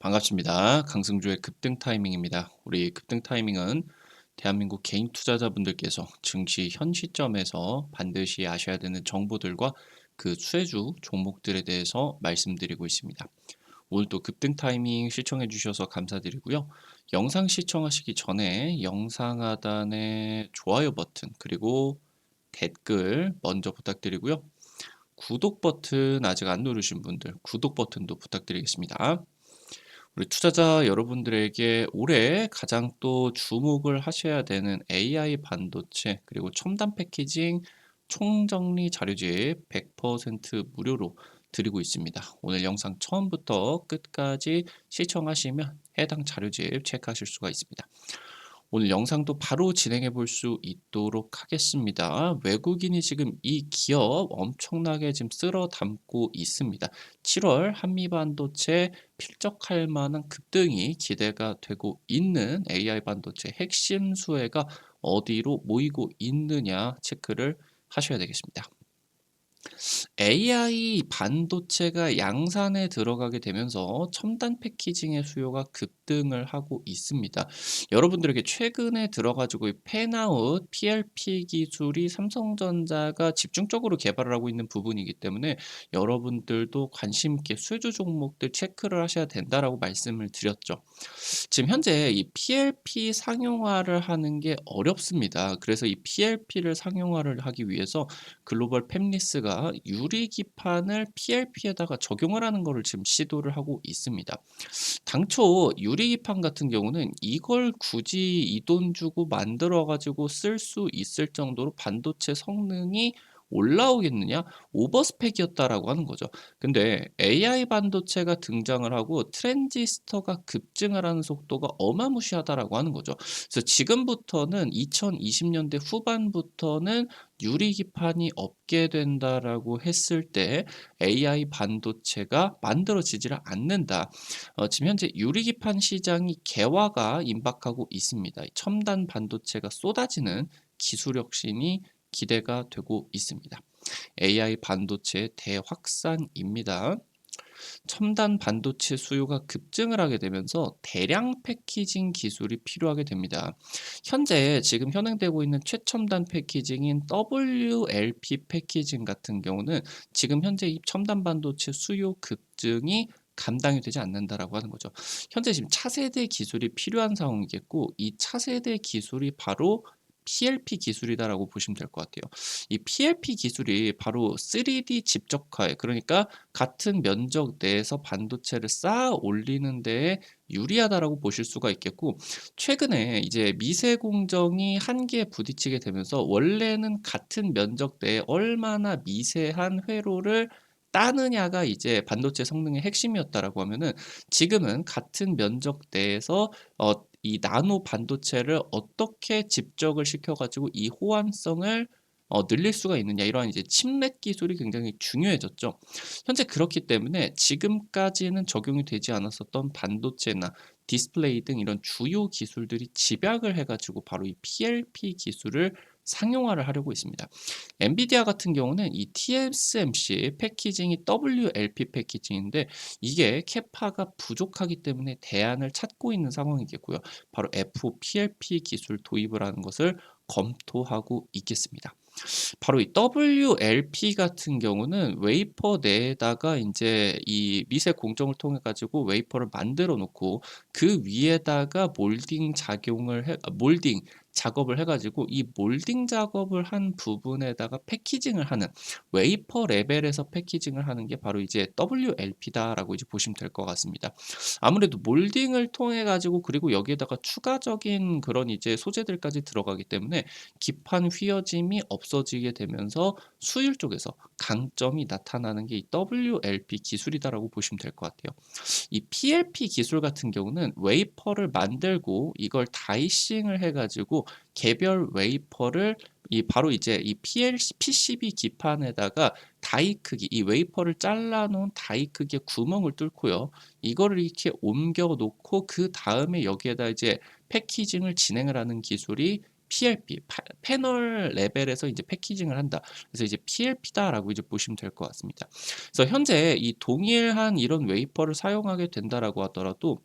반갑습니다. 강승주의 급등 타이밍입니다. 우리 급등 타이밍은 대한민국 개인 투자자분들께서 증시 현 시점에서 반드시 아셔야 되는 정보들과 그 수혜주 종목들에 대해서 말씀드리고 있습니다. 오늘도 급등 타이밍 시청해 주셔서 감사드리고요. 영상 시청하시기 전에 영상 하단에 좋아요 버튼 그리고 댓글 먼저 부탁드리고요. 구독 버튼 아직 안 누르신 분들 구독 버튼도 부탁드리겠습니다. 우리 투자자 여러분들에게 올해 가장 또 주목을 하셔야 되는 AI 반도체 그리고 첨단 패키징 총정리 자료집 100% 무료로 드리고 있습니다. 오늘 영상 처음부터 끝까지 시청하시면 해당 자료집 체크하실 수가 있습니다. 오늘 영상도 바로 진행해 볼 수 있도록 하겠습니다. 외국인이 지금 이 기업 엄청나게 지금 쓸어 담고 있습니다. 7월 한미반도체 필적할 만한 급등이 기대가 되고 있는 AI 반도체 핵심 수혜가 어디로 모이고 있느냐 체크를 하셔야 되겠습니다. AI 반도체가 양산에 들어가게 되면서 첨단 패키징의 수요가 급등을 하고 있습니다. 여러분들에게 최근에 들어가지고 이 팬아웃 PLP 기술이 삼성전자가 집중적으로 개발을 하고 있는 부분이기 때문에 여러분들도 관심 있게 수주 종목들 체크를 하셔야 된다라고 말씀을 드렸죠. 지금 현재 이 PLP 상용화를 하는 게 어렵습니다. 그래서 이 PLP를 상용화를 하기 위해서 글로벌 팹리스가 유리기판을 PLP에다가 적용을 하는 거를 지금 시도를 하고 있습니다. 당초 유리기판 같은 경우는 이걸 굳이 이 돈 주고 만들어 가지고 쓸 수 있을 정도로 반도체 성능이 올라오겠느냐? 오버스펙이었다라고 하는 거죠. 근데 AI 반도체가 등장을 하고 트랜지스터가 급증을 하는 속도가 어마무시하다라고 하는 거죠. 그래서 지금부터는 2020년대 후반부터는 유리기판이 없게 된다라고 했을 때 AI 반도체가 만들어지지를 않는다. 지금 현재 유리기판 시장이 개화가 임박하고 있습니다. 첨단 반도체가 쏟아지는 기술 혁신이 기대가 되고 있습니다. AI 반도체 대확산입니다. 첨단 반도체 수요가 급증을 하게 되면서 대량 패키징 기술이 필요하게 됩니다. 현재 지금 현행되고 있는 최첨단 패키징인 WLP 패키징 같은 경우는 지금 현재 이 첨단 반도체 수요 급증이 감당이 되지 않는다라고 하는 거죠. 현재 지금 차세대 기술이 필요한 상황이겠고 이 차세대 기술이 바로 PLP 기술이다라고 보시면 될 것 같아요. 이 PLP 기술이 바로 3D 집적화에 그러니까 같은 면적 내에서 반도체를 쌓아 올리는 데에 유리하다라고 보실 수가 있겠고 최근에 이제 미세 공정이 한계에 부딪히게 되면서 원래는 같은 면적 내에 얼마나 미세한 회로를 따느냐가 이제 반도체 성능의 핵심이었다라고 하면은 지금은 같은 면적 내에서 이 나노 반도체를 어떻게 집적을 시켜 가지고 이 호환성을 늘릴 수가 있느냐 이러한 이제 칩렛 기술이 굉장히 중요해졌죠. 현재 그렇기 때문에 지금까지는 적용이 되지 않았었던 반도체나 디스플레이 등 이런 주요 기술들이 집약을 해가지고 바로 이 PLP 기술을 상용화를 하려고 있습니다. 엔비디아 같은 경우는 이 TSMC 패키징이 WLP 패키징인데 이게 캐파가 부족하기 때문에 대안을 찾고 있는 상황이겠고요. 바로 FOPLP 기술 도입을 하는 것을 검토하고 있겠습니다. 바로 이 WLP 같은 경우는 웨이퍼 내에다가 인제 이 미세 공정을 통해 가지고 웨이퍼를 만들어 놓고 그 위에다가 몰딩 작용을 해 몰딩 작업을 해 가지고 이 몰딩 작업을 한 부분에다가 패키징을 하는 웨이퍼 레벨에서 패키징을 하는 게 바로 이제 WLP다라고 이제 보시면 될 것 같습니다. 아무래도 몰딩을 통해 가지고 그리고 여기에다가 추가적인 그런 이제 소재들까지 들어가기 때문에 기판 휘어짐이 없어지게 되면서 수율 쪽에서 강점이 나타나는 게 이 WLP 기술이다라고 보시면 될 것 같아요. 이 PLP 기술 같은 경우는 웨이퍼를 만들고 이걸 다이싱을 해가지고 개별 웨이퍼를 이 바로 이제 이 PCB 기판에다가 다이 크기 이 웨이퍼를 잘라놓은 다이 크기의 구멍을 뚫고요. 이거를 이렇게 옮겨 놓고 그 다음에 여기에다 이제 패키징을 진행을 하는 기술이 PLP 패널 레벨에서 이제 패키징을 한다. 그래서 이제 PLP다라고 이제 보시면 될 것 같습니다. 그래서 현재 이 동일한 이런 웨이퍼를 사용하게 된다라고 하더라도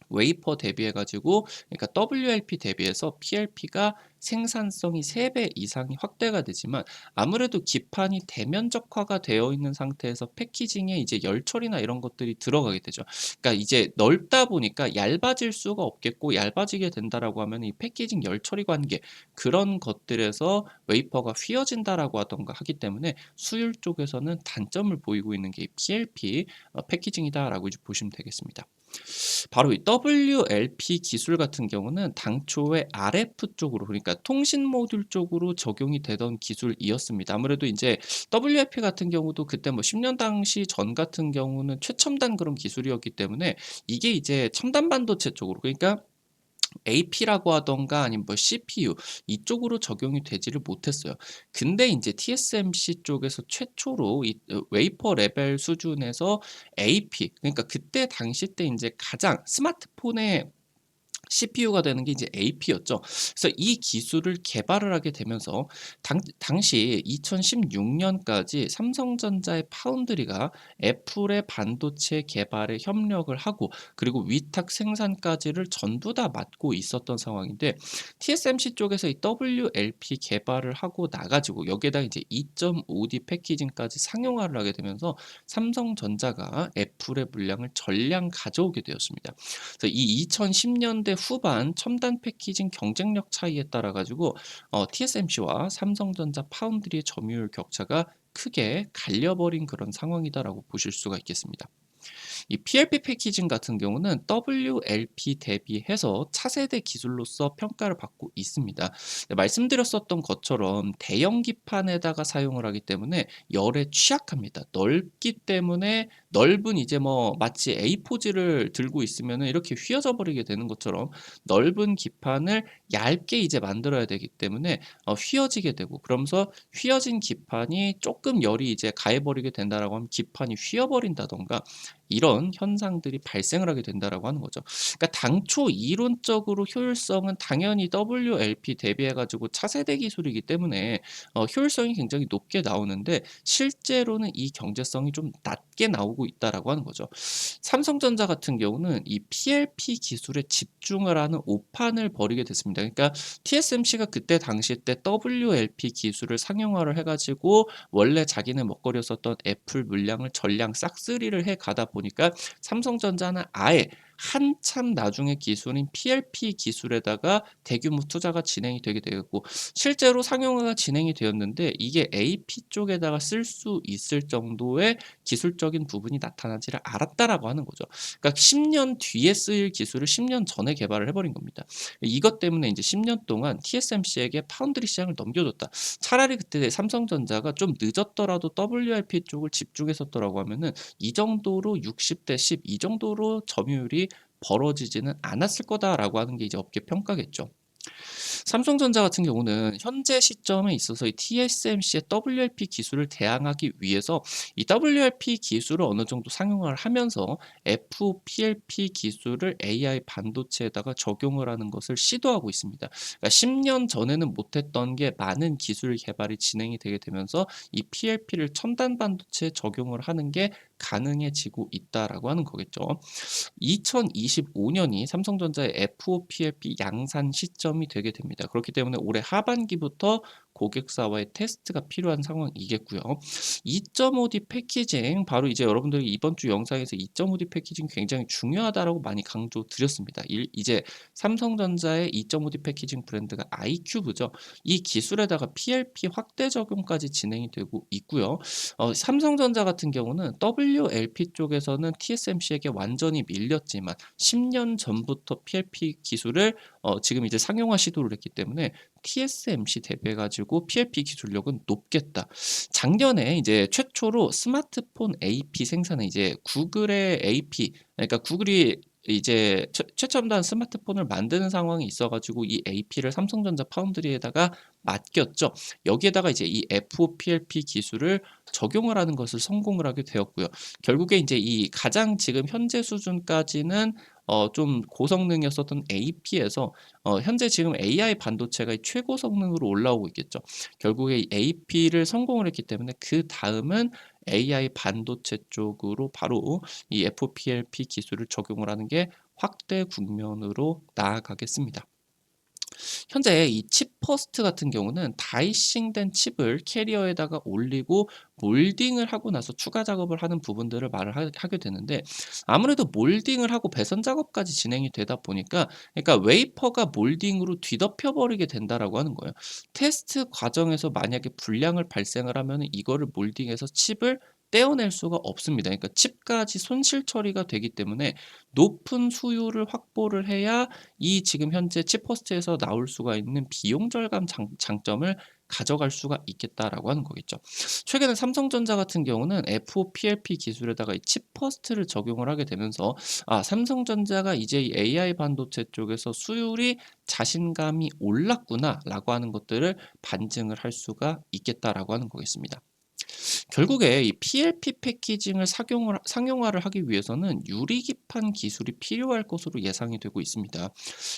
웨이퍼 대비해 가지고, 그러니까 WLP 대비해서 PLP가 생산성이 3배 이상이 확대가 되지만, 아무래도 기판이 대면적화가 되어 있는 상태에서 패키징에 이제 열 처리나 이런 것들이 들어가게 되죠. 그러니까 이제 넓다 보니까 얇아질 수가 없겠고, 얇아지게 된다라고 하면 이 패키징 열 처리 관계, 그런 것들에서 웨이퍼가 휘어진다라고 하던가 하기 때문에 수율 쪽에서는 단점을 보이고 있는 게 이 PLP 패키징이다라고 이제 보시면 되겠습니다. 바로 이 WLP 기술 같은 경우는 당초에 RF 쪽으로, 그러니까 통신 모듈 쪽으로 적용이 되던 기술이었습니다. 아무래도 이제 WLP 같은 경우도 그때 뭐 10년 당시 전 같은 경우는 최첨단 그런 기술이었기 때문에 이게 이제 첨단 반도체 쪽으로, 그러니까 AP라고 하던가 아니면 뭐 CPU 이쪽으로 적용이 되지를 못했어요. 근데 이제 TSMC 쪽에서 최초로 이 웨이퍼 레벨 수준에서 AP, 그러니까 그때 당시 때 이제 가장 스마트폰에 CPU가 되는 게 이제 AP였죠. 그래서 이 기술을 개발을 하게 되면서 당시 2016년까지 삼성전자의 파운드리가 애플의 반도체 개발에 협력을 하고, 그리고 위탁 생산까지를 전부 다 맡고 있었던 상황인데, TSMC 쪽에서 이 WLP 개발을 하고 나가지고 여기에다 이제 2.5D 패키징까지 상용화를 하게 되면서 삼성전자가 애플의 물량을 전량 가져오게 되었습니다. 그래서 이 2010년대 후반 첨단 패키징 경쟁력 차이에 따라 가지고 TSMC와 삼성전자 파운드리의 점유율 격차가 크게 갈려버린 그런 상황이다라고 보실 수가 있겠습니다. 이 PLP 패키징 같은 경우는 WLP 대비해서 차세대 기술로서 평가를 받고 있습니다. 말씀드렸었던 것처럼 대형 기판에다가 사용을 하기 때문에 열에 취약합니다. 넓기 때문에 넓은 이제 뭐 마치 A4지를 들고 있으면 이렇게 휘어져 버리게 되는 것처럼 넓은 기판을 얇게 이제 만들어야 되기 때문에 휘어지게 되고, 그러면서 휘어진 기판이 조금 열이 이제 가해버리게 된다라고 하면 기판이 휘어버린다던가 이런 현상들이 발생을 하게 된다라고 하는 거죠. 그러니까 당초 이론적으로 효율성은 당연히 WLP 대비해 가지고 차세대 기술이기 때문에 효율성이 굉장히 높게 나오는데, 실제로는 이 경제성이 좀 낮게 나오고 있다라고 하는 거죠. 삼성전자 같은 경우는 이 PLP 기술에 집중을 하는 오판을 벌이게 됐습니다. 그러니까 TSMC가 그때 당시 때 WLP 기술을 상용화를 해 가지고 원래 자기네 먹거리였었던 애플 물량을 전량 싹쓸이를 해 가다 보니까 삼성전자는 아예 한참 나중에 기술인 PLP 기술에다가 대규모 투자가 진행이 되게 되었고, 실제로 상용화가 진행이 되었는데 이게 AP 쪽에다가 쓸 수 있을 정도의 기술적인 부분이 나타나지를 않았다라고 하는 거죠. 그러니까 10년 뒤에 쓰일 기술을 10년 전에 개발을 해버린 겁니다. 이것 때문에 이제 10년 동안 TSMC에게 파운드리 시장을 넘겨줬다. 차라리 그때 삼성전자가 좀 늦었더라도 WLP 쪽을 집중했었더라고 하면은 이 정도로 60대 10 이 정도로 점유율이 벌어지지는 않았을 거다라고 하는 게 이제 업계 평가겠죠. 삼성전자 같은 경우는 현재 시점에 있어서 이 TSMC의 WLP 기술을 대항하기 위해서 이 WLP 기술을 어느 정도 상용화를 하면서 FPLP 기술을 AI 반도체에다가 적용을 하는 것을 시도하고 있습니다. 그러니까 10년 전에는 못했던 게 많은 기술 개발이 진행이 되게 되면서 이 PLP를 첨단 반도체에 적용을 하는 게 가능해지고 있다라고 하는 거겠죠. 2025년이 삼성전자의 FOPLP 양산 시점이 되게 됩니다. 그렇기 때문에 올해 하반기부터 고객사와의 테스트가 필요한 상황이겠고요. 2.5D 패키징, 바로 이제 여러분들이 이번 주 영상에서 2.5D 패키징 굉장히 중요하다라고 많이 강조드렸습니다. 이제 삼성전자의 2.5D 패키징 브랜드가 아이큐브죠. 이 기술에다가 PLP 확대 적용까지 진행이 되고 있고요. 삼성전자 같은 경우는 WLP 쪽에서는 TSMC에게 완전히 밀렸지만 10년 전부터 PLP 기술을 지금 이제 상용화 시도를 했기 때문에 TSMC 대비해 가지고 PLP 기술력은 높겠다. 작년에 이제 최초로 스마트폰 AP 생산은 이제 구글의 AP, 그러니까 구글이 이제 최첨단 스마트폰을 만드는 상황이 있어 가지고 이 AP를 삼성전자 파운드리에다가 맡겼죠. 여기에다가 이제 이 FOPLP 기술을 적용을 하는 것을 성공을 하게 되었고요. 결국에 이제 이 가장 지금 현재 수준까지는 좀 고성능이었었던 AP에서 현재 지금 AI 반도체가 이 최고 성능으로 올라오고 있겠죠. 결국에 이 AP를 성공을 했기 때문에 그다음은 AI 반도체 쪽으로 바로 이 FOPLP 기술을 적용을 하는 게 확대 국면으로 나아가겠습니다. 현재 이 칩 퍼스트 같은 경우는 다이싱된 칩을 캐리어에다가 올리고 몰딩을 하고 나서 추가 작업을 하는 부분들을 말을 하게 되는데, 아무래도 몰딩을 하고 배선 작업까지 진행이 되다 보니까, 그러니까 웨이퍼가 몰딩으로 뒤덮여 버리게 된다라고 하는 거예요. 테스트 과정에서 만약에 불량을 발생을 하면 이거를 몰딩해서 칩을 떼어낼 수가 없습니다. 그러니까 칩까지 손실 처리가 되기 때문에 높은 수요를 확보를 해야 이 지금 현재 칩퍼스트에서 나올 수가 있는 비용 절감 장점을 가져갈 수가 있겠다라고 하는 거겠죠. 최근에 삼성전자 같은 경우는 FOPLP 기술에다가 이 칩퍼스트를 적용을 하게 되면서 삼성전자가 이제 이 AI 반도체 쪽에서 수율이 자신감이 올랐구나라고 하는 것들을 반증을 할 수가 있겠다라고 하는 거겠습니다. 결국에 이 PLP 패키징을 상용화를 하기 위해서는 유리기판 기술이 필요할 것으로 예상이 되고 있습니다.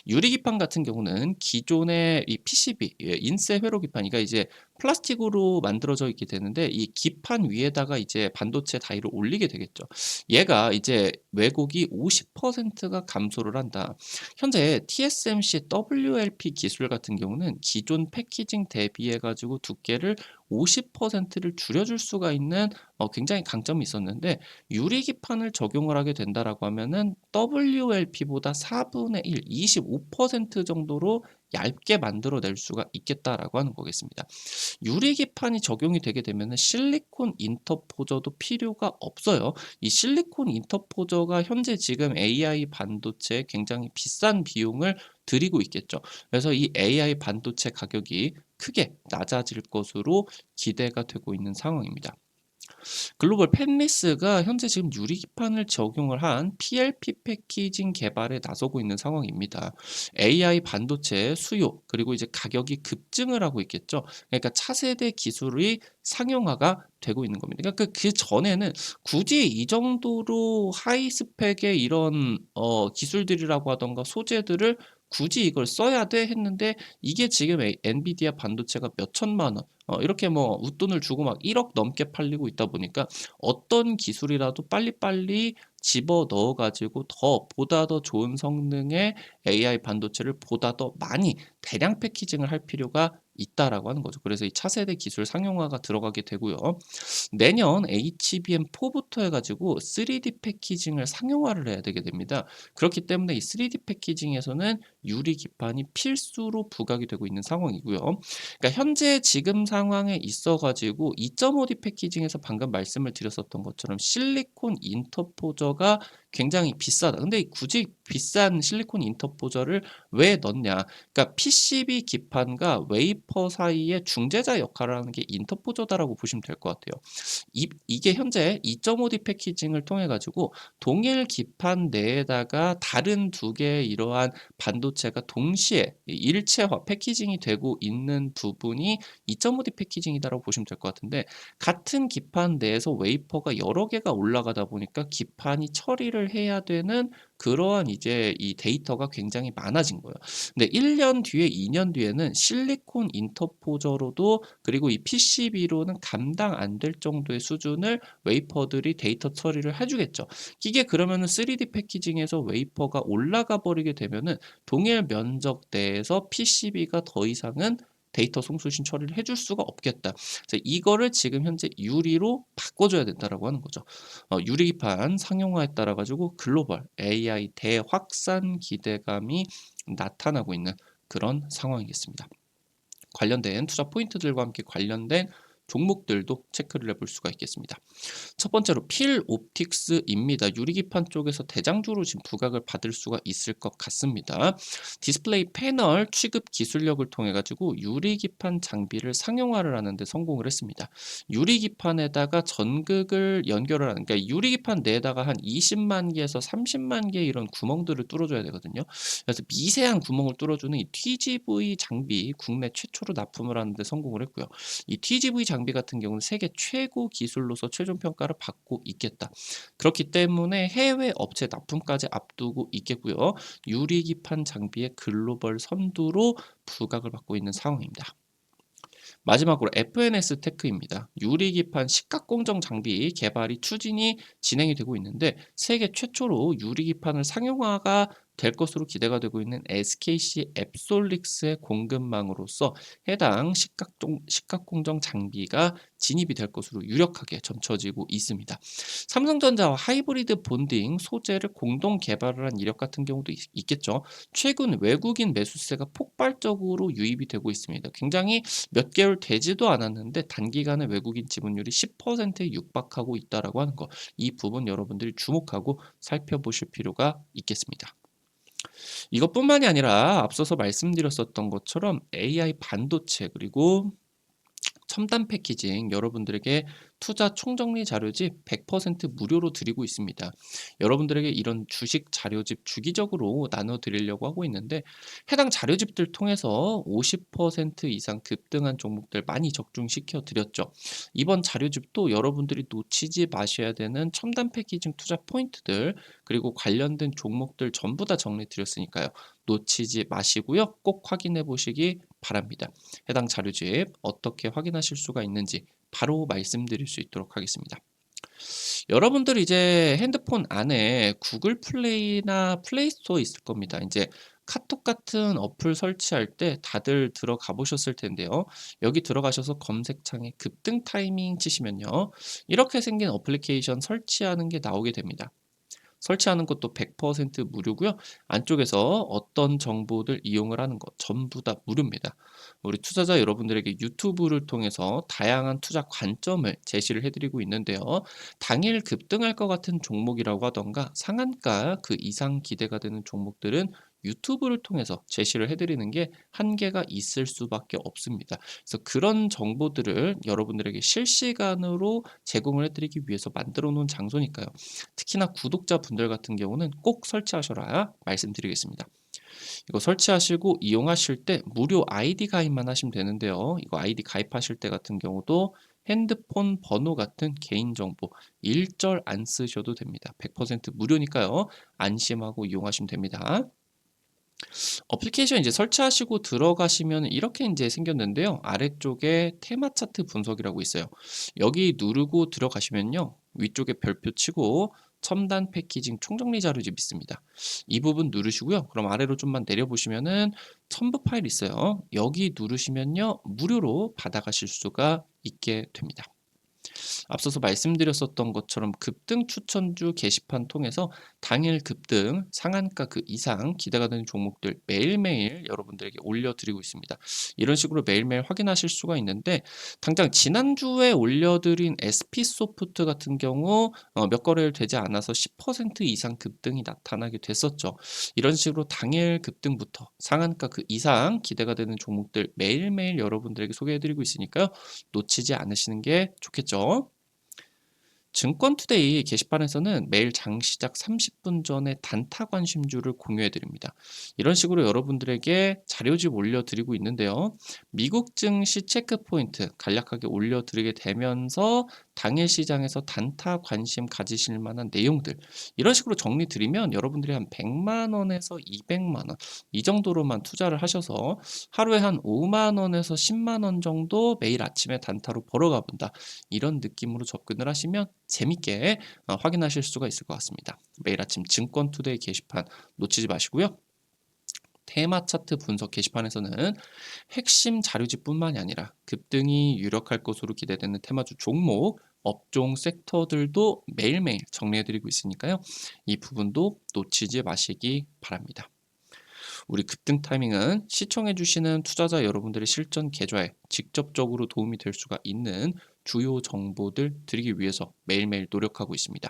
유리기판 같은 경우는 기존의 이 PCB, 인쇄 회로 기판이가 이제 플라스틱으로 만들어져 있게 되는데, 이 기판 위에다가 이제 반도체 다이를 올리게 되겠죠. 얘가 이제 왜곡이 50%가 감소를 한다. 현재 TSMC WLP 기술 같은 경우는 기존 패키징 대비해 가지고 두께를 50%를 줄여줄 수가 있는 굉장히 강점이 있었는데, 유리기판을 적용을 하게 된다라고 하면은 WLP보다 4분의 1, 25% 정도로 얇게 만들어낼 수가 있겠다라고 하는 거겠습니다. 유리기판이 적용이 되게 되면은 실리콘 인터포저도 필요가 없어요. 이 실리콘 인터포저가 현재 지금 AI 반도체에 굉장히 비싼 비용을 들이고 있겠죠. 그래서 이 AI 반도체 가격이 크게 낮아질 것으로 기대가 되고 있는 상황입니다. 글로벌 펜리스가 현재 지금 유리기판을 적용을 한 PLP 패키징 개발에 나서고 있는 상황입니다. AI 반도체 수요, 그리고 이제 가격이 급증을 하고 있겠죠. 그러니까 차세대 기술이 상용화가 되고 있는 겁니다. 그러니까 그 전에는 굳이 이 정도로 하이 스펙의 이런 기술들이라고 하던가 소재들을 굳이 이걸 써야 돼 했는데, 이게 지금 엔비디아 반도체가 몇 천만 원, 이렇게 뭐 웃돈을 주고 막 1억 넘게 팔리고 있다 보니까 어떤 기술이라도 빨리빨리 집어 넣어 가지고 보다 더 좋은 성능의 AI 반도체를 보다 더 많이 대량 패키징을 할 필요가 있다라고 하는 거죠. 그래서 이 차세대 기술 상용화가 들어가게 되고요. 내년 HBM4부터 해가지고 3D 패키징을 상용화를 해야 되게 됩니다. 그렇기 때문에 이 3D 패키징에서는 유리 기판이 필수로 부각이 되고 있는 상황이고요. 그러니까 현재 지금 상황에 있어가지고 2.5D 패키징에서 방금 말씀을 드렸었던 것처럼 실리콘 인터포저가 굉장히 비싸다. 근데 굳이 비싼 실리콘 인터포저를 왜 넣냐? 그러니까 PCB 기판과 웨이퍼 사이의 중재자 역할을 하는 게 인터포저다라고 보시면 될 것 같아요. 이게 현재 2.5D 패키징을 통해 가지고 동일 기판 내에다가 다른 두 개의 이러한 반도체가 동시에 일체화 패키징이 되고 있는 부분이 2.5D 패키징이다라고 보시면 될 것 같은데, 같은 기판 내에서 웨이퍼가 여러 개가 올라가다 보니까 기판이 처리를 해야 되는 그러한 이제 이 데이터가 굉장히 많아진 거예요. 근데 1년 뒤에 2년 뒤에는 실리콘 인터포저로도, 그리고 이 PCB로는 감당 안 될 정도의 수준을 웨이퍼들이 데이터 처리를 해주겠죠. 이게 그러면은 3D 패키징에서 웨이퍼가 올라가 버리게 되면은 동일 면적 내에서 PCB가 더 이상은 데이터 송수신 처리를 해줄 수가 없겠다. 이거를 지금 현재 유리로 바꿔줘야 된다라고 하는 거죠. 유리기판 상용화에 따라 가지고 글로벌 AI 대확산 기대감이 나타나고 있는 그런 상황이겠습니다. 관련된 투자 포인트들과 함께 관련된 종목들도 체크를 해볼 수가 있겠습니다. 첫 번째로 필옵틱스입니다. 유리기판 쪽에서 대장주로 지금 부각을 받을 수가 있을 것 같습니다. 디스플레이 패널 취급 기술력을 통해 가지고 유리기판 장비를 상용화를 하는데 성공을 했습니다. 유리기판에다가 전극을 연결을 하는, 그러니까 유리기판 내에다가 한 20만 개에서 30만 개 이런 구멍들을 뚫어줘야 되거든요. 그래서 미세한 구멍을 뚫어주는 이 TGV 장비 국내 최초로 납품을 하는데 성공을 했고요. 이 TGV 장비 장비 같은 경우는 세계 최고 기술로서 최종 평가를 받고 있겠다. 그렇기 때문에 해외 업체 납품까지 앞두고 있겠고요. 유리기판 장비의 글로벌 선두로 부각을 받고 있는 상황입니다. 마지막으로 FNS 테크입니다. 유리기판 식각공정 장비 개발이 추진이 진행이 되고 있는데 세계 최초로 유리기판을 상용화가 될 것으로 기대가 되고 있는 SKC 앱솔릭스의 공급망으로서 해당 식각공정 장비가 진입이 될 것으로 유력하게 점쳐지고 있습니다. 삼성전자와 하이브리드 본딩 소재를 공동 개발을 한 이력 같은 경우도 있겠죠. 최근 외국인 매수세가 폭발적으로 유입이 되고 있습니다. 굉장히 몇 개월 되지도 않았는데 단기간에 외국인 지분율이 10%에 육박하고 있다라고 하는 거. 이 부분 여러분들이 주목하고 살펴보실 필요가 있겠습니다. 이것뿐만이 아니라 앞서서 말씀드렸었던 것처럼 AI 반도체 그리고 첨단 패키징 여러분들에게 투자 총정리 자료집 100% 무료로 드리고 있습니다. 여러분들에게 이런 주식 자료집 주기적으로 나눠 드리려고 하고 있는데 해당 자료집들 통해서 50% 이상 급등한 종목들 많이 적중시켜 드렸죠. 이번 자료집도 여러분들이 놓치지 마셔야 되는 첨단 패키징 투자 포인트들 그리고 관련된 종목들 전부 다 정리 드렸으니까요. 놓치지 마시고요. 꼭 확인해 보시기 바랍니다. 해당 자료집 어떻게 확인하실 수가 있는지 바로 말씀드릴 수 있도록 하겠습니다. 여러분들 이제 핸드폰 안에 구글 플레이나 플레이 스토어 있을 겁니다. 이제 카톡 같은 어플 설치할 때 다들 들어가 보셨을 텐데요. 여기 들어가셔서 검색창에 급등 타이밍 치시면요. 이렇게 생긴 어플리케이션 설치하는 게 나오게 됩니다. 설치하는 것도 100% 무료고요. 안쪽에서 어떤 정보들 이용을 하는 것 전부 다 무료입니다. 우리 투자자 여러분들에게 유튜브를 통해서 다양한 투자 관점을 제시를 해드리고 있는데요. 당일 급등할 것 같은 종목이라고 하던가 상한가 그 이상 기대가 되는 종목들은 유튜브를 통해서 제시를 해드리는 게 한계가 있을 수밖에 없습니다. 그래서 그런 정보들을 여러분들에게 실시간으로 제공을 해드리기 위해서 만들어 놓은 장소니까요. 특히나 구독자분들 같은 경우는 꼭 설치하셔라 말씀드리겠습니다. 이거 설치하시고 이용하실 때 무료 아이디 가입만 하시면 되는데요. 이거 아이디 가입하실 때 같은 경우도 핸드폰 번호 같은 개인정보 일절 안 쓰셔도 됩니다. 100% 무료니까요. 안심하고 이용하시면 됩니다. 어플리케이션 이제 설치하시고 들어가시면 이렇게 이제 생겼는데요. 아래쪽에 테마 차트 분석이라고 있어요. 여기 누르고 들어가시면요. 위쪽에 별표 치고 첨단 패키징 총정리 자료집 있습니다. 이 부분 누르시고요. 그럼 아래로 좀만 내려보시면은 첨부 파일 있어요. 여기 누르시면요. 무료로 받아가실 수가 있게 됩니다. 앞서서 말씀드렸었던 것처럼 급등 추천주 게시판 통해서 당일 급등 상한가 그 이상 기대가 되는 종목들 매일매일 여러분들에게 올려드리고 있습니다. 이런 식으로 매일매일 확인하실 수가 있는데 당장 지난주에 올려드린 SP소프트 같은 경우 몇 거래일 되지 않아서 10% 이상 급등이 나타나게 됐었죠. 이런 식으로 당일 급등부터 상한가 그 이상 기대가 되는 종목들 매일매일 여러분들에게 소개해드리고 있으니까요. 놓치지 않으시는 게 좋겠죠. 증권투데이 게시판에서는 매일 장시작 30분 전에 단타 관심주를 공유해 드립니다. 이런 식으로 여러분들에게 자료집 올려드리고 있는데요. 미국 증시 체크포인트 간략하게 올려드리게 되면서 당일 시장에서 단타 관심 가지실 만한 내용들 이런 식으로 정리 드리면 여러분들이 한 100만 원에서 200만 원 이 정도로만 투자를 하셔서 하루에 한 5만 원에서 10만 원 정도 매일 아침에 단타로 벌어가 본다. 이런 느낌으로 접근을 하시면 재밌게 확인하실 수가 있을 것 같습니다. 매일 아침 증권투데이 게시판 놓치지 마시고요. 테마 차트 분석 게시판에서는 핵심 자료집뿐만이 아니라 급등이 유력할 것으로 기대되는 테마주 종목, 업종 섹터들도 매일매일 정리해드리고 있으니까요. 이 부분도 놓치지 마시기 바랍니다. 우리 급등 타이밍은 시청해주시는 투자자 여러분들의 실전 계좌에 직접적으로 도움이 될 수가 있는 주요 정보들 드리기 위해서 매일매일 노력하고 있습니다.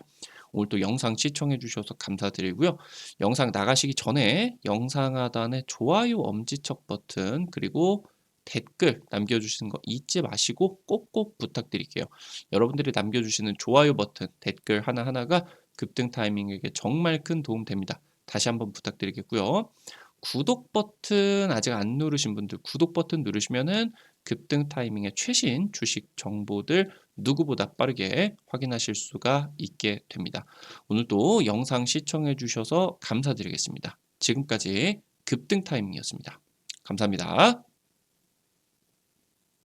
오늘도 영상 시청해주셔서 감사드리고요. 영상 나가시기 전에 영상 하단에 좋아요 엄지척 버튼 그리고 댓글 남겨주시는 거 잊지 마시고 꼭꼭 부탁드릴게요. 여러분들이 남겨주시는 좋아요 버튼, 댓글 하나하나가 급등 타이밍에게 정말 큰 도움 됩니다. 다시 한번 부탁드리겠고요. 구독 버튼 아직 안 누르신 분들 구독 버튼 누르시면은 급등 타이밍의 최신 주식 정보들 누구보다 빠르게 확인하실 수가 있게 됩니다. 오늘도 영상 시청해 주셔서 감사드리겠습니다. 지금까지 급등 타이밍이었습니다. 감사합니다.